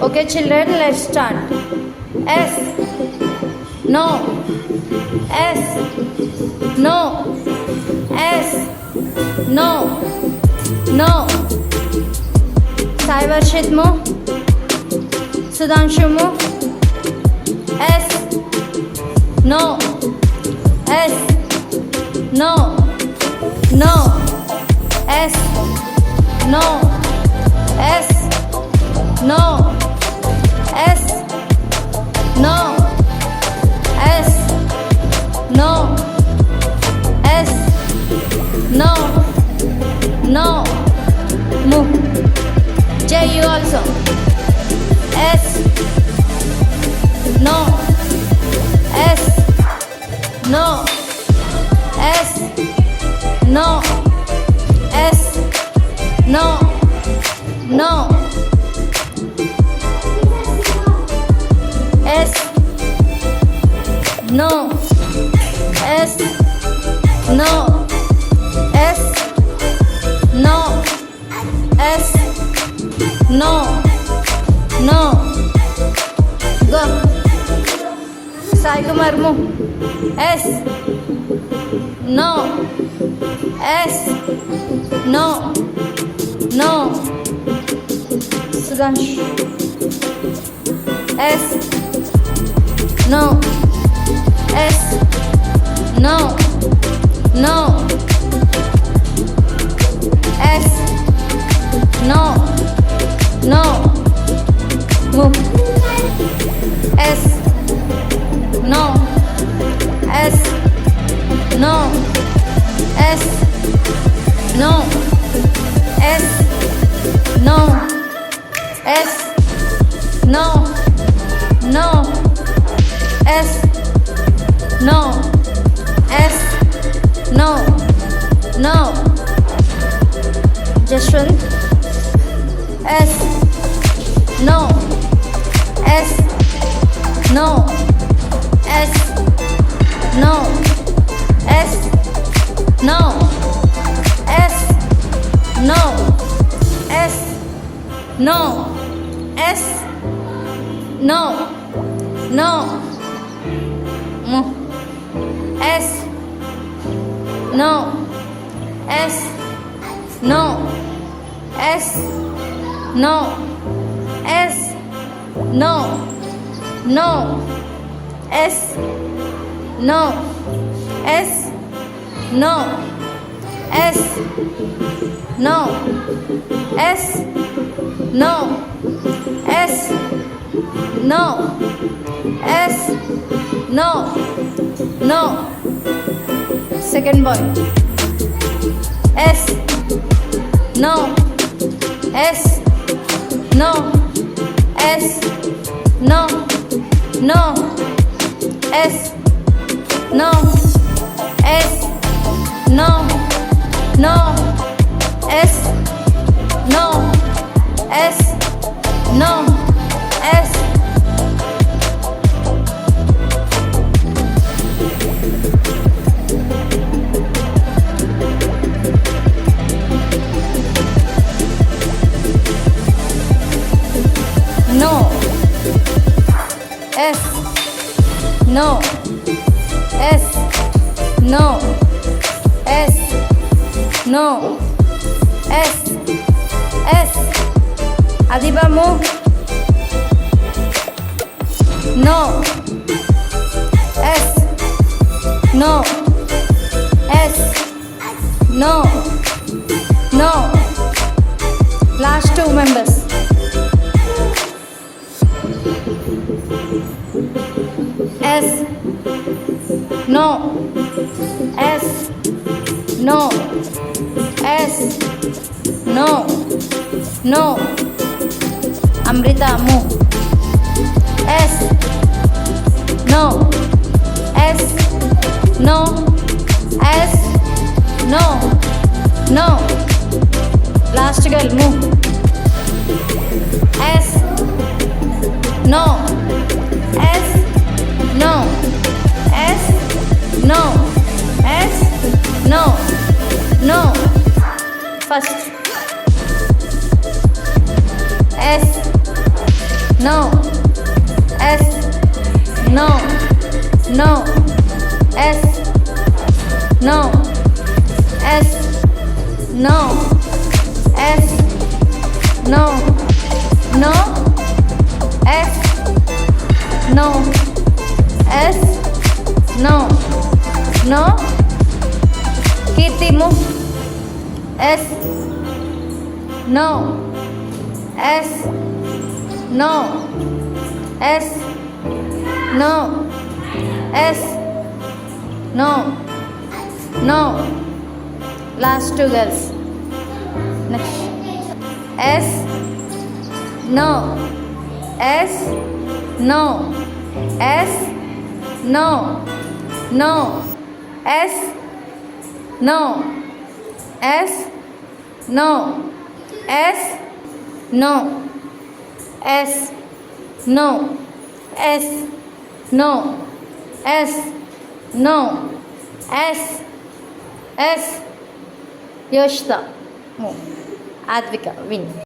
Okay, children, let's start. S. No. S. No. S. No. No. Sai Varshit mo. Sudhanshu mo. S. No. S. No. No. S. No. S. No. S. No. S. No. S. No. No. Move. J, you also. S. No. S. No. S. No. S. No. No. S. No. S. No. S. No. S. No. No. Go. Sai Kumar mo. S. No. S. No. No. Sudhansh. S. No. S. No. No. S. No. No. Move. S. No. S. No. S. No. S. No. S. No. No. S. No. S. No. No. Jashwant. S. No. S. No. S. No. S. No. S. No. S. No. S. No. No. S. No. S. No. S. No. S. No. No. S. No. S. No. S. No. S. No. S. No. S. No. No. Second boy. S. No. S. No. S. No. No. S. No. S. No. No. S. No. S. No. S. No. S. No. S. No. S. No. S. S. Adiba move. No. S. No. S. No. No. Last two members. S. No. S. No. S. No. No. Amrita move. S. No. S. No. S. No. No. Last girl move. S. No. S. No. S. No. S. No. No. First. no, no, S, no, S, no, S, no, no, S, no, S, no, no, Kirti move, S, no, S, no, S, no, S, no, no, last two girls, next, S, no, S, no, S, no, no, S, no, S, no, S, no, S, no, S, no, S, no, S, S, Yoshita, Advika, win.